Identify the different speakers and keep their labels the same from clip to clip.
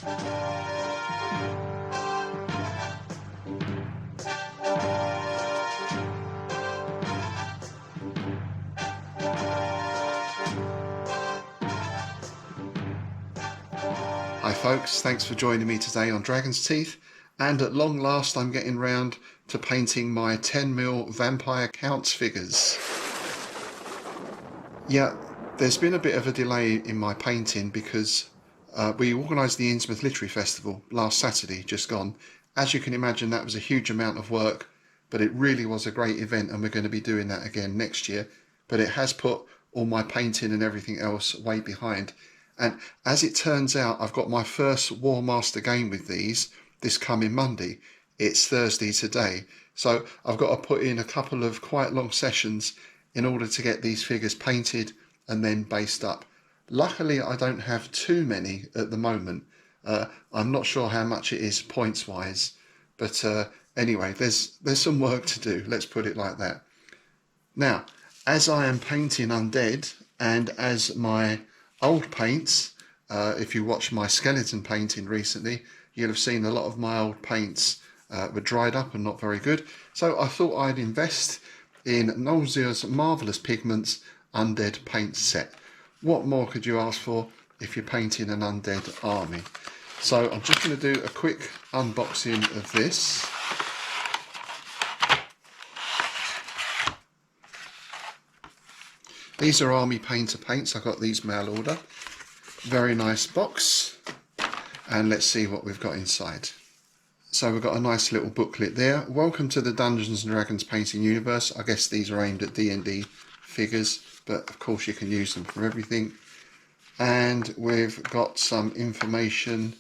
Speaker 1: Hi folks, thanks for joining me today on Dragon's Teeth, and at long last I'm getting round to painting my 10mm Vampire Counts figures. Yeah, there's been a bit of a delay in my painting because we organised the Innsmouth Literary Festival last Saturday, just gone. As you can imagine, that was a huge amount of work, but it really was a great event, and we're going to be doing that again next year. But it has put all my painting and everything else way behind. And as it turns out, I've got my first War Master game with these this coming Monday. It's Thursday today. So I've got to put in a couple of quite long sessions in order to get these figures painted and then based up. Luckily, I don't have too many at the moment. I'm not sure how much it is points wise, but anyway, there's some work to do, let's put it like that. Now, as I am painting Undead, and as my old paints, if you watch my skeleton painting recently, you'll have seen a lot of my old paints were dried up and not very good. So I thought I'd invest in Nolzur's Marvellous Pigments Undead paint set. What more could you ask for if you're painting an undead army? So I'm just going to do a quick unboxing of this. These are Army Painter paints. I got these mail order. Very nice box. And let's see what we've got inside. So we've got a nice little booklet there. Welcome to the Dungeons & Dragons painting universe. I guess these are aimed at D&D figures, but of course you can use them for everything. And we've got some information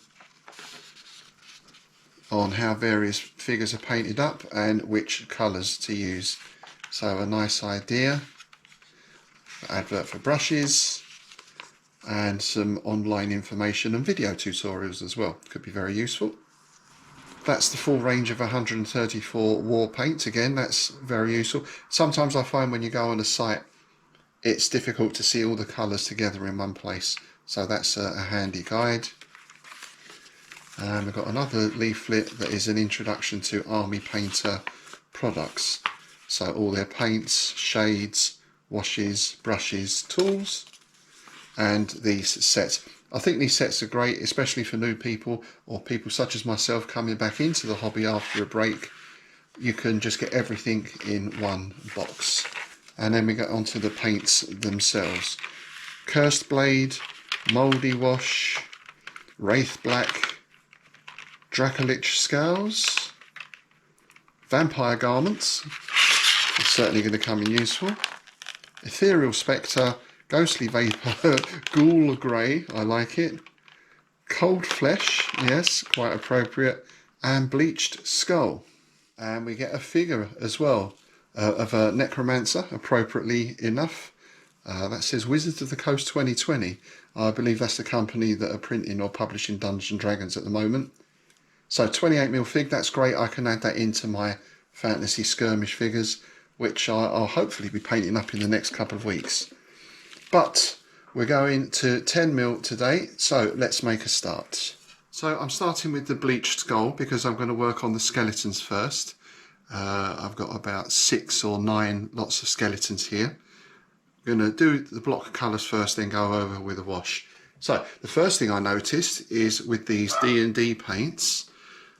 Speaker 1: on how various figures are painted up and which colours to use. So a nice idea. Advert for brushes, and some online information and video tutorials as well. Could be very useful. That's the full range of 134 war paints. Again, that's very useful. Sometimes I find when you go on a site, it's difficult to see all the colours together in one place. So that's a handy guide. And we've got another leaflet that is an introduction to Army Painter products. So all their paints, shades, washes, brushes, tools, and these sets. I think these sets are great, especially for new people or people such as myself coming back into the hobby after a break. You can just get everything in one box. And then we get onto the paints themselves. Cursed Blade, Mouldy Wash, Wraith Black, Dracolich Scales, Vampire Garments, it's certainly going to come in useful. Ethereal Spectre, Ghostly Vapour, Ghoul Grey, I like it. Cold Flesh, yes, quite appropriate. And Bleached Skull. And we get a figure as well of a Necromancer, appropriately enough. That says Wizards of the Coast 2020. I believe that's the company that are printing or publishing Dungeons & Dragons at the moment. So 28mm fig, that's great. I can add that into my Fantasy Skirmish figures, which I'll hopefully be painting up in the next couple of weeks. But we're going to 10mm today, so let's make a start. So I'm starting with the Bleached Skull because I'm going to work on the skeletons first. I've got about 6 or 9 lots of skeletons here. I'm going to do the block colours first, then go over with a wash. So the first thing I noticed is with these D&D paints,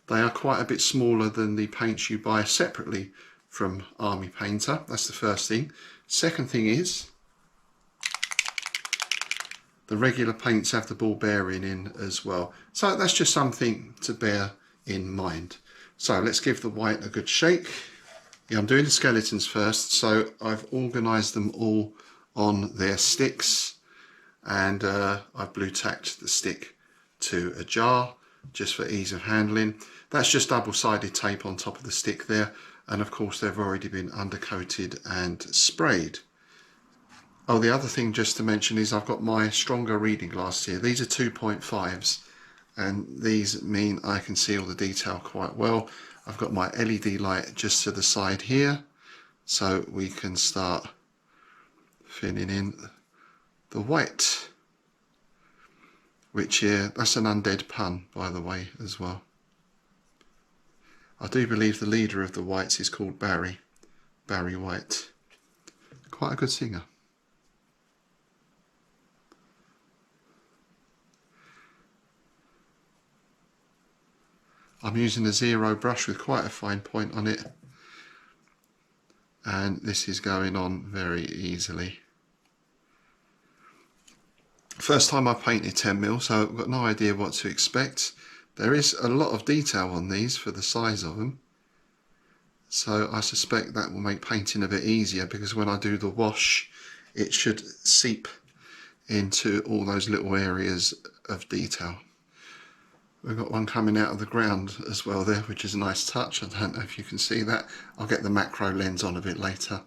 Speaker 1: they are quite a bit smaller than the paints you buy separately from Army Painter. That's the first thing. Second thing is the regular paints have the ball bearing in as well. So that's just something to bear in mind. So let's give the white a good shake. Yeah, I'm doing the skeletons first, so I've organised them all on their sticks, and I've blue tacked the stick to a jar just for ease of handling. That's just double-sided tape on top of the stick there, and of course they've already been undercoated and sprayed. Oh, the other thing just to mention is I've got my stronger reading glasses here. These are 2.5s, and these mean I can see all the detail quite well. I've got my LED light just to the side here, so we can start filling in the white. which that's an undead pun, by the way, as well. I do believe the leader of the Whites is called Barry White. Quite a good singer. I'm using a 0 brush with quite a fine point on it, and this is going on very easily. First time I painted 10mm, so I've got no idea what to expect. There is a lot of detail on these for the size of them, so I suspect that will make painting a bit easier, because when I do the wash it should seep into all those little areas of detail. We've got one coming out of the ground as well there, which is a nice touch. I don't know if you can see that. I'll get the macro lens on a bit later.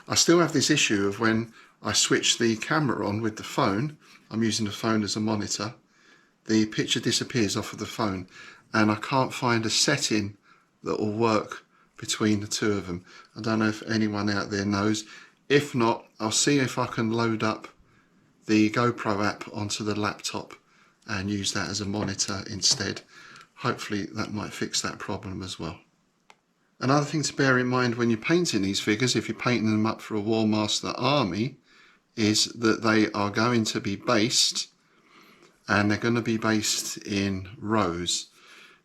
Speaker 1: I still have this issue of when I switch the camera on with the phone, I'm using the phone as a monitor, the picture disappears off of the phone, and I can't find a setting that will work between the two of them. I don't know if anyone out there knows. If not, I'll see if I can load up the GoPro app onto the laptop and use that as a monitor instead. Hopefully that might fix that problem as well. Another thing to bear in mind when you're painting these figures, if you're painting them up for a War Master army, is that they are going to be based, and they're going to be based in rows.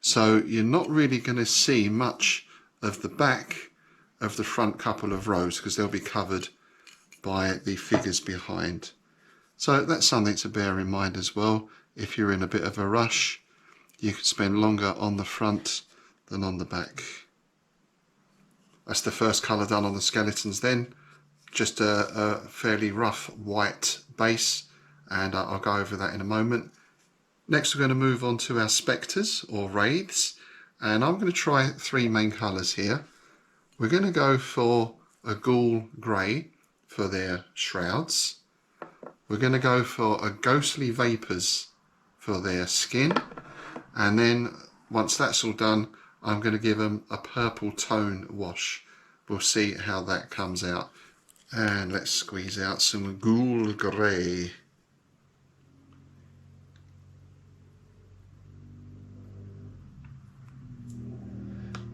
Speaker 1: So you're not really going to see much of the back of the front couple of rows, because they'll be covered by the figures behind. So that's something to bear in mind as well. If you're in a bit of a rush, you could spend longer on the front than on the back. That's the first colour done on the skeletons then. Just a fairly rough white base, and I'll go over that in a moment. Next we're going to move on to our spectres or wraiths, and I'm going to try 3 main colours here. We're going to go for a ghoul grey for their shrouds. We're going to go for a ghostly vapours for their skin, and then once that's all done, I'm going to give them a purple tone wash. We'll see how that comes out. And let's squeeze out some ghoul grey.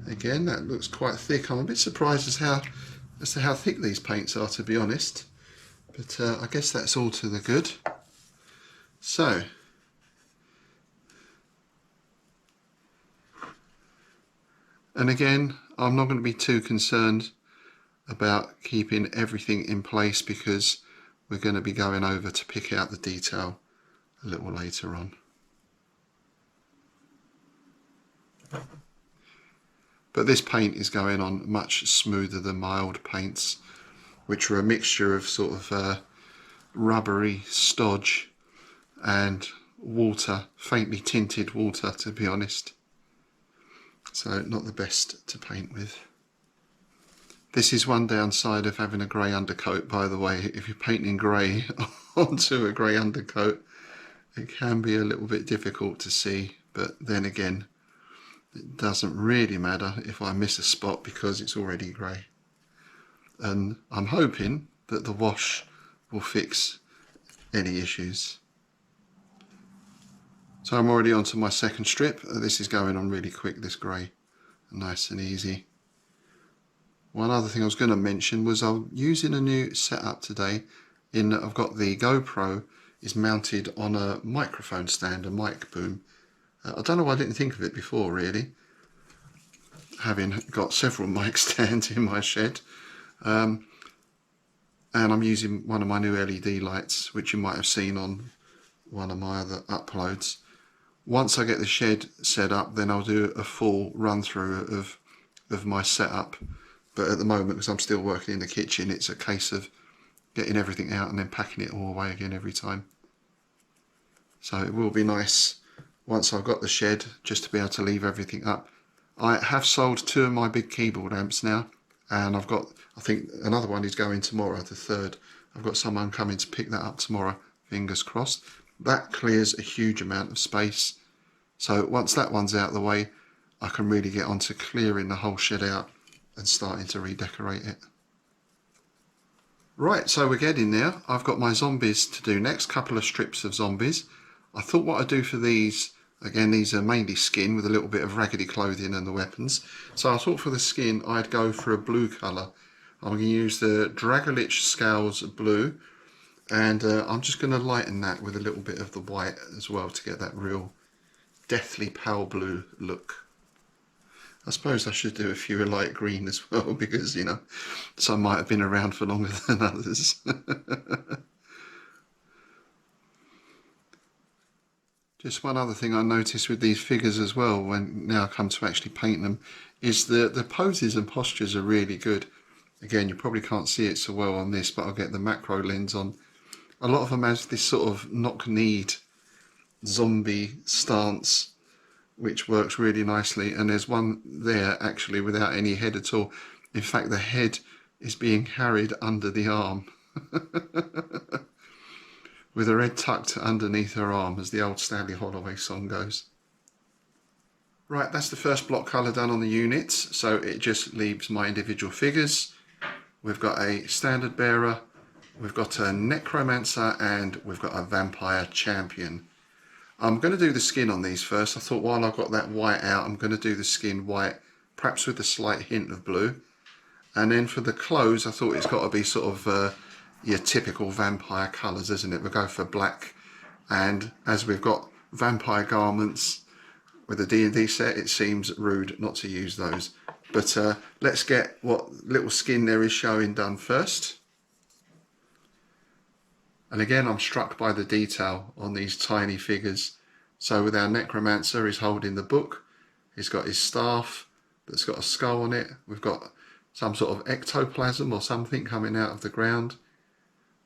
Speaker 1: Again, that looks quite thick. I'm a bit surprised as to how thick these paints are, to be honest. But I guess that's all to the good. So, and again, I'm not going to be too concerned about keeping everything in place, because we're going to be going over to pick out the detail a little later on. But this paint is going on much smoother than my old paints, which were a mixture of sort of rubbery stodge and water, faintly tinted water, to be honest. So not the best to paint with. This is one downside of having a grey undercoat, by the way. If you're painting grey onto a grey undercoat, it can be a little bit difficult to see, but then again, it doesn't really matter if I miss a spot because it's already grey. And I'm hoping that the wash will fix any issues. So I'm already onto my second strip. This is going on really quick, this grey, nice and easy. One other thing I was going to mention was I'm using a new setup today, in that I've got the GoPro is mounted on a microphone stand, a mic boom. I don't know why I didn't think of it before, really, having got several mic stands in my shed. And I'm using one of my new LED lights, which you might have seen on one of my other uploads. Once I get the shed set up, then I'll do a full run through of my setup. But at the moment, because I'm still working in the kitchen, it's a case of getting everything out and then packing it all away again every time. So it will be nice once I've got the shed, just to be able to leave everything up. I have sold 2 of my big keyboard amps now, and I've got, I think another one is going tomorrow, the 3rd. I've got someone coming to pick that up tomorrow, fingers crossed. That clears a huge amount of space. So once that one's out of the way, I can really get on to clearing the whole shed out and starting to redecorate it. Right, so we're getting there. I've got my zombies to do next, couple of strips of zombies. I thought what I'd do for these, again these are mainly skin with a little bit of raggedy clothing and the weapons, so I thought for the skin I'd go for a blue colour. I'm going to use the Dragolich Scales blue, and I'm just going to lighten that with a little bit of the white as well to get that real deathly pale blue look. I suppose I should do a few light green as well, because, you know, some might have been around for longer than others. Just one other thing I noticed with these figures as well, when now I come to actually paint them, is the poses and postures are really good. Again, you probably can't see it so well on this, but I'll get the macro lens on. A lot of them have this sort of knock-kneed zombie stance, which works really nicely, and there's one there actually without any head at all. In fact, the head is being carried under the arm with her head tucked underneath her arm, as the old Stanley Holloway song goes. Right, that's the first block colour done on the units, so it just leaves my individual figures. We've got a standard bearer, we've got a necromancer, and we've got a vampire champion. I'm going to do the skin on these first. I thought while I've got that white out, I'm going to do the skin white, perhaps with a slight hint of blue. And then for the clothes, I thought it's got to be sort of your typical vampire colours, isn't it? We'll go for black. And as we've got vampire garments with a D&D set, it seems rude not to use those. But let's get what little skin there is showing done first. And again, I'm struck by the detail on these tiny figures. So with our necromancer, he's holding the book. He's got his staff that's got a skull on it. We've got some sort of ectoplasm or something coming out of the ground.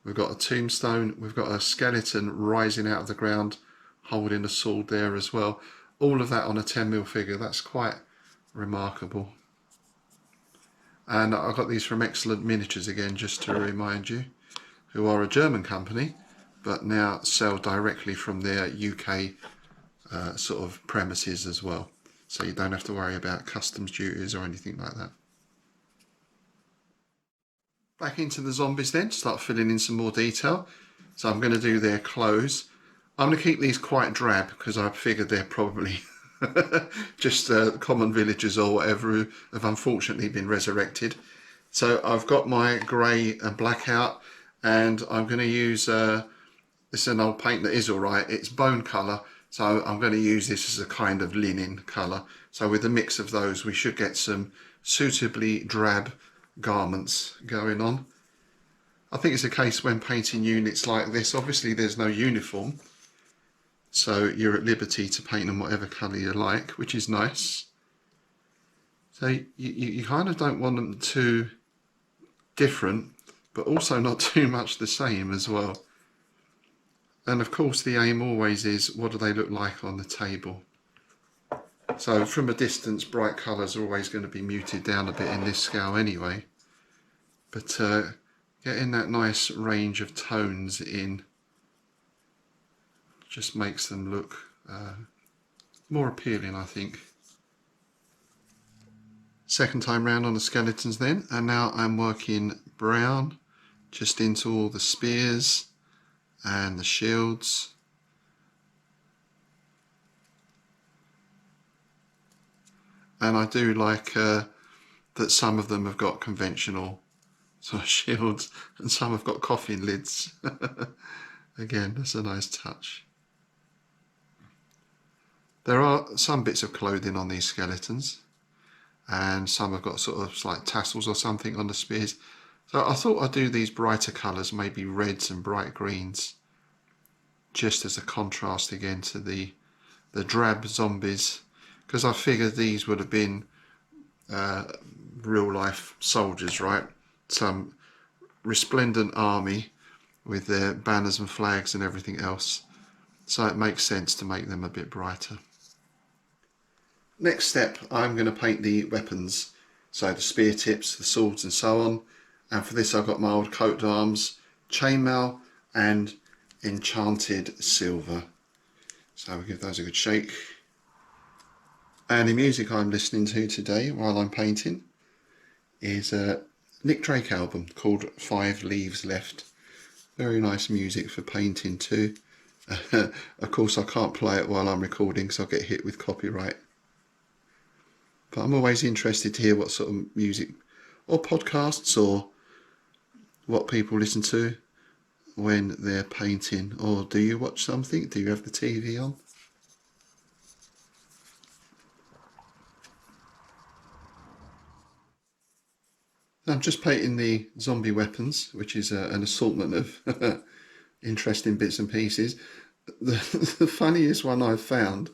Speaker 1: We've got a tombstone. We've got a skeleton rising out of the ground, holding a sword there as well. All of that on a 10mm figure. That's quite remarkable. And I got these from Excellent Miniatures again, just to remind you, who are a German company, but now sell directly from their UK sort of premises as well. So you don't have to worry about customs duties or anything like that. Back into the zombies then, start filling in some more detail. So I'm going to do their clothes. I'm going to keep these quite drab because I figured they're probably just common villagers or whatever who have unfortunately been resurrected. So I've got my grey and black out, and I'm going to use, this is an old paint that is alright, it's bone colour, so I'm going to use this as a kind of linen colour. So with a mix of those we should get some suitably drab garments going on. I think it's a case when painting units like this, obviously there's no uniform, so you're at liberty to paint them whatever colour you like, which is nice. So you kind of don't want them too different, but also not too much the same as well. And of course the aim always is, what do they look like on the table? So from a distance, bright colours are always going to be muted down a bit in this scale anyway. But getting that nice range of tones in just makes them look more appealing, I think. Second time round on the skeletons then, and now I'm working brown just into all the spears and the shields. And I do like that some of them have got conventional sort of shields and some have got coffin lids. Again, that's a nice touch. There are some bits of clothing on these skeletons, and some have got sort of like tassels or something on the spears. So I thought I'd do these brighter colours, maybe reds and bright greens, just as a contrast again to the drab zombies, because I figured these would have been real life soldiers, right? Some resplendent army with their banners and flags and everything else. So it makes sense to make them a bit brighter. Next step, I'm going to paint the weapons. So the spear tips, the swords and so on. And for this I've got my old coat of arms, chainmail and enchanted silver. So we'll give those a good shake. And the music I'm listening to today while I'm painting is a Nick Drake album called 5 Leaves Left. Very nice music for painting too. Of course, I can't play it while I'm recording, so I'll get hit with copyright. But I'm always interested to hear what sort of music or podcasts or what people listen to when they're painting. Or do you watch something? Do you have the TV on? I'm just painting the zombie weapons, which is an assortment of interesting bits and pieces. The funniest one I've found,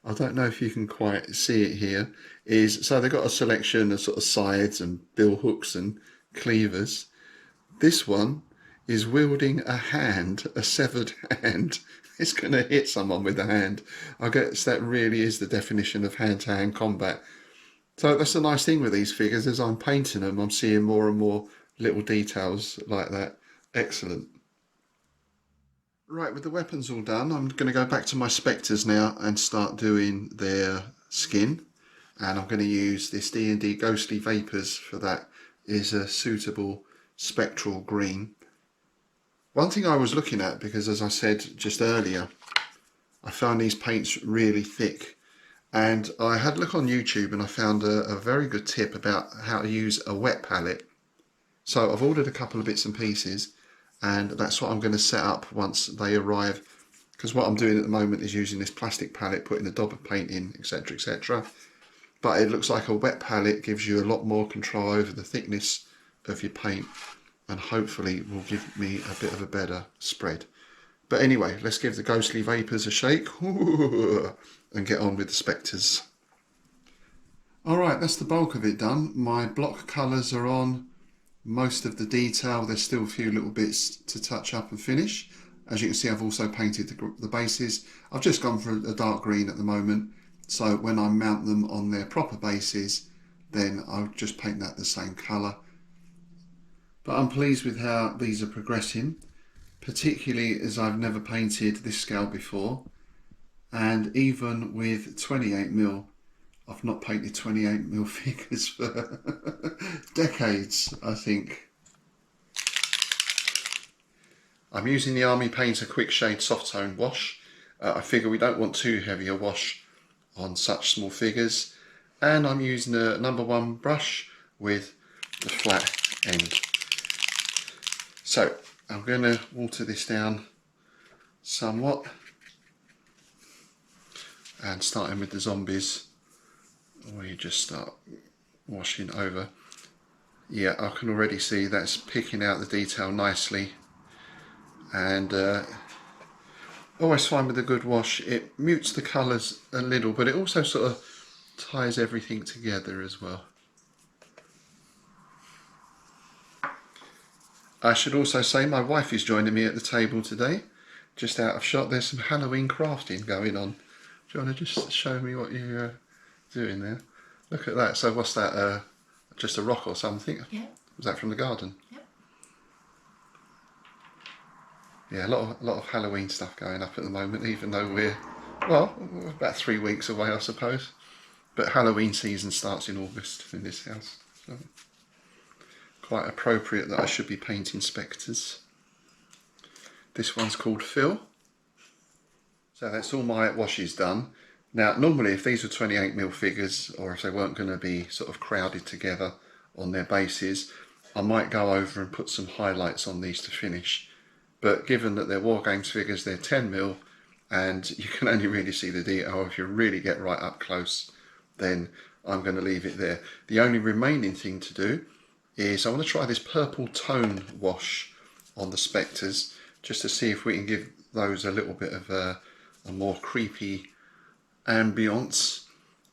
Speaker 1: I don't know if you can quite see it here, is so they've got a selection of sort of sides and bill hooks and cleavers. This one is wielding a hand, a severed hand. It's going to hit someone with a hand. I guess that really is the definition of hand-to-hand combat. So that's the nice thing with these figures. As I'm painting them, I'm seeing more and more little details like that. Excellent. Right, with the weapons all done, I'm going to go back to my Spectres now and start doing their skin. And I'm going to use this D&D Ghostly Vapours for that. Is a suitable spectral green. One thing I was looking at, because as I said just earlier, I found these paints really thick. And I had a look on YouTube and I found a very good tip about how to use a wet palette. So I've ordered a couple of bits and pieces, and that's what I'm going to set up once they arrive, because what I'm doing at the moment is using this plastic palette, putting the daub of paint in, etc, etc. But it looks like a wet palette gives you a lot more control over the thickness of your paint, and hopefully will give me a bit of a better spread. But anyway, let's give the Ghostly Vapours a shake and get on with the Spectres. Alright, that's the bulk of it done. My block colours are on. Most of the detail, there's still a few little bits to touch up and finish. As you can see, I've also painted the bases. I've just gone for a dark green at the moment, so when I mount them on their proper bases, then I'll just paint that the same colour. But I'm pleased with how these are progressing, particularly as I've never painted this scale before, and even with 28mm, I've not painted 28mm figures for decades, I think. I'm using the Army Painter Quick Shade Soft Tone wash. I figure we don't want too heavy a wash on such small figures. And I'm using a #1 brush with the flat end. So I'm going to water this down somewhat. And starting with the zombies, we just start washing over. Yeah, I can already see that's picking out the detail nicely. And always find with a good wash, it mutes the colours a little, but it also sort of ties everything together as well. I should also say my wife is joining me at the table today, just out of shot. There's some Halloween crafting going on. Do you want to just show me what you're doing there? Look at that. So what's that? Just a rock or something?
Speaker 2: Yeah.
Speaker 1: Was that from the garden?
Speaker 2: Yep.
Speaker 1: Yeah, a lot of Halloween stuff going up at the moment, even though we're about 3 weeks away, I suppose. But Halloween season starts in August in this house. So quite appropriate that I should be painting Spectres. This one's called Phil. So that's all my washes done. Now, normally if these were 28mm figures, or if they weren't going to be sort of crowded together on their bases, I might go over and put some highlights on these to finish. But given that they're Wargames figures, they're 10mm, and you can only really see the detail if you really get right up close, then I'm going to leave it there. The only remaining thing to do is I want to try this purple tone wash on the Spectres, just to see if we can give those a little bit of a more creepy ambience.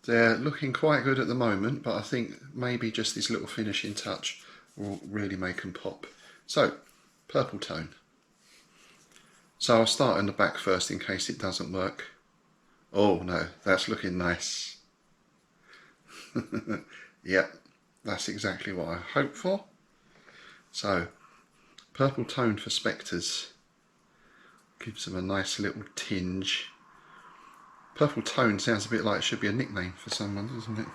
Speaker 1: They're looking quite good at the moment, but I think maybe just this little finishing touch will really make them pop. So, purple tone. So I'll start on the back first in case it doesn't work. Oh no, that's looking nice. Yep, that's exactly what I hoped for. So, purple tone for Spectres. Gives them a nice little tinge. Purple tone sounds a bit like it should be a nickname for someone, doesn't it?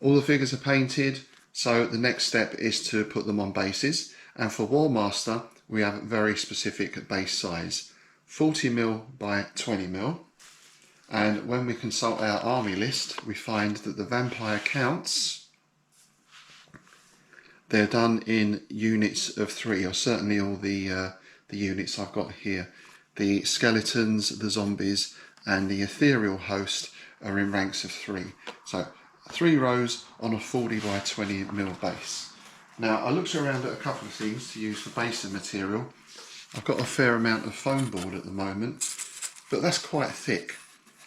Speaker 1: All the figures are painted, so the next step is to put them on bases. And for Warmaster, we have a very specific base size, 40mm by 20mm. And when we consult our army list, we find that the vampire counts, they're done in units of 3, or certainly all the units I've got here. The skeletons, the zombies, and the ethereal host are in ranks of 3. So 3 rows on a 40 by 20mm base. Now I looked around at a couple of things to use for base and material. I've got a fair amount of foam board at the moment, but that's quite thick.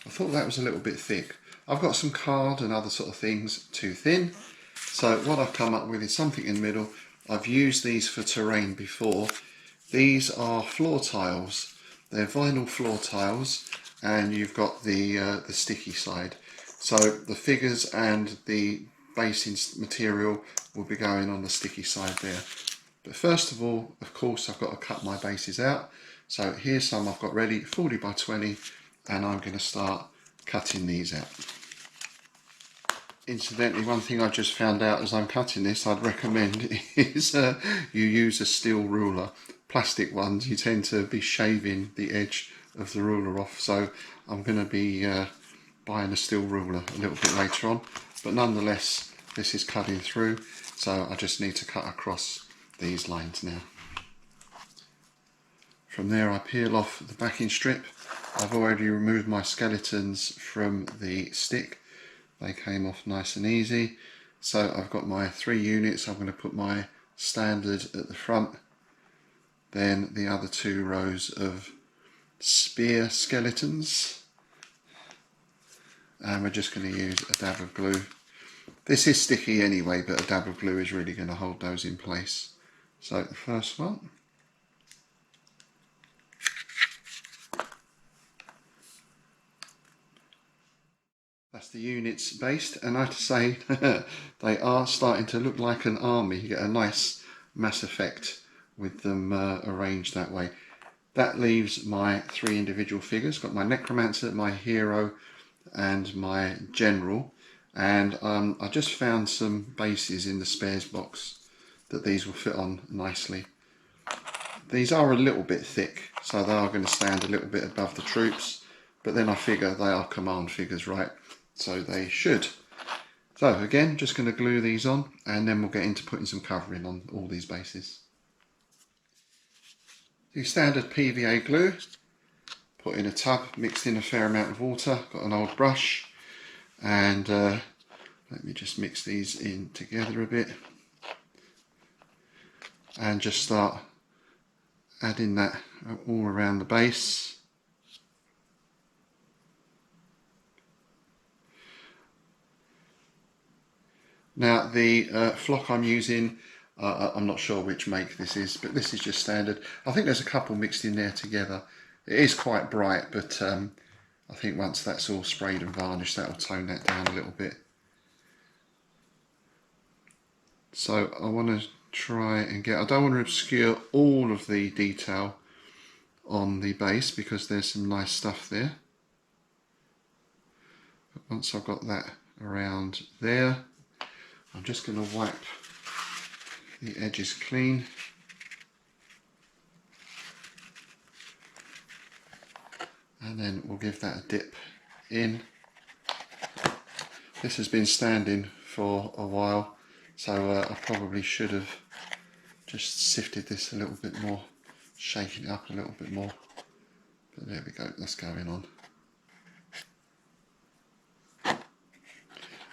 Speaker 1: I thought that was a little bit thick. I've got some card and other sort of things too thin. So what I've come up with is something in the middle. I've used these for terrain before. These are floor tiles. They're vinyl floor tiles, and you've got the sticky side. So the figures and the basing material will be going on the sticky side there. But first of all, of course, I've got to cut my bases out. So here's some I've got ready, 40 by 20, and I'm going to start cutting these out. Incidentally, one thing I just found out as I'm cutting this, I'd recommend is you use a steel ruler. Plastic ones, you tend to be shaving the edge of the ruler off, so I'm going to be buying a steel ruler a little bit later on. But nonetheless, this is cutting through, so I just need to cut across these lines now. From there I peel off the backing strip. I've already removed my skeletons from the stick. They came off nice and easy. So I've got my 3 units. I'm going to put my standard at the front. Then the other 2 rows of spear skeletons. And we're just going to use a dab of glue. This is sticky anyway, but a dab of glue is really going to hold those in place. So the first one. That's the units based, and I have to say they are starting to look like an army. You get a nice mass effect with them arranged that way. That leaves my 3 individual figures. Got my necromancer, my hero, and my general. And I just found some bases in the spares box that these will fit on nicely. These are a little bit thick, so they are going to stand a little bit above the troops, but then I figure they are command figures, right? So they should. So again, just going to glue these on, and then we'll get into putting some covering on all these bases. The standard PVA glue, put in a tub, mixed in a fair amount of water, got an old brush, and let me just mix these in together a bit, and just start adding that all around the base. Now the flock I'm using, I'm not sure which make this is, but this is just standard. I think there's a couple mixed in there together. It is quite bright, but I think once that's all sprayed and varnished, that will tone that down a little bit. So I want to try and get, I don't want to obscure all of the detail on the base because there's some nice stuff there. But once I've got that around there, I'm just going to wipe the edges clean. And then we'll give that a dip in. This has been standing for a while, so I probably should have just sifted this a little bit more, shaken it up a little bit more. But there we go, that's going on.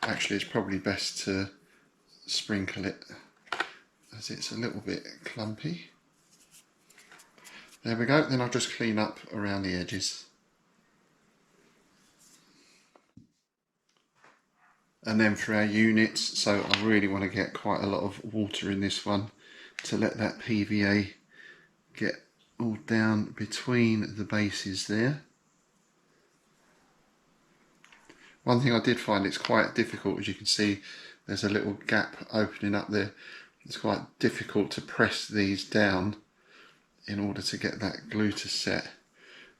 Speaker 1: Actually, it's probably best to sprinkle it as it's a little bit clumpy. There we go, then I'll just clean up around the edges. And then for our units, so I really want to get quite a lot of water in this one to let that PVA get all down between the bases there. One thing I did find, it's quite difficult, as you can see there's a little gap opening up there. It's quite difficult to press these down in order to get that glue to set,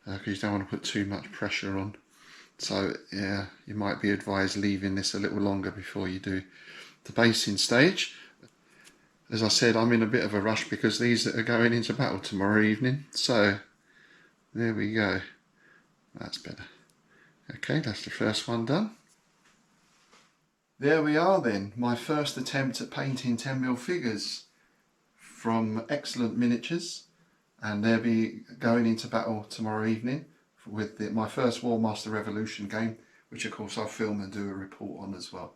Speaker 1: because you don't want to put too much pressure on. So yeah, you might be advised leaving this a little longer before you do the basing stage. as I said, I'm in a bit of a rush because these are going into battle tomorrow evening. So there we go. That's better. Okay, that's the first one done. There we are then, my first attempt at painting 10mm figures from Excellent Miniatures, and they'll be going into battle tomorrow evening with my first War Master Revolution game, which of course I'll film and do a report on as well.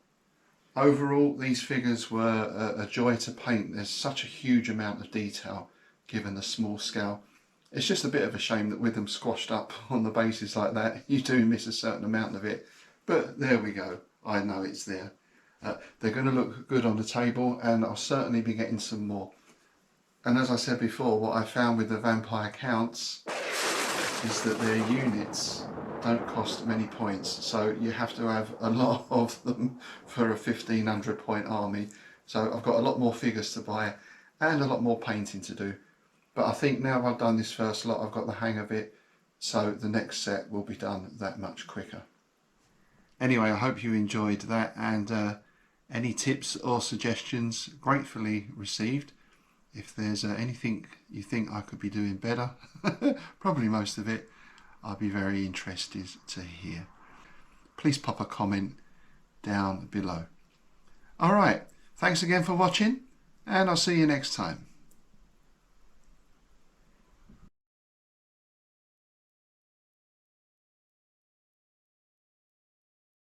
Speaker 1: Overall, these figures were a joy to paint. There's such a huge amount of detail given the small scale. It's just a bit of a shame that with them squashed up on the bases like that, you do miss a certain amount of it. But there we go, I know it's there. They're going to look good on the table, and I'll certainly be getting some more. And as I said before, what I found with the Vampire Counts is that their units don't cost many points, so you have to have a lot of them for a 1500 point army. So I've got a lot more figures to buy and a lot more painting to do. But I think now I've done this first lot, I've got the hang of it, so the next set will be done that much quicker. Anyway, I hope you enjoyed that, and any tips or suggestions, gratefully received. If there's anything you think I could be doing better, probably most of it, I'd be very interested to hear. Please pop a comment down below. Alright, thanks again for watching, and I'll see you next time.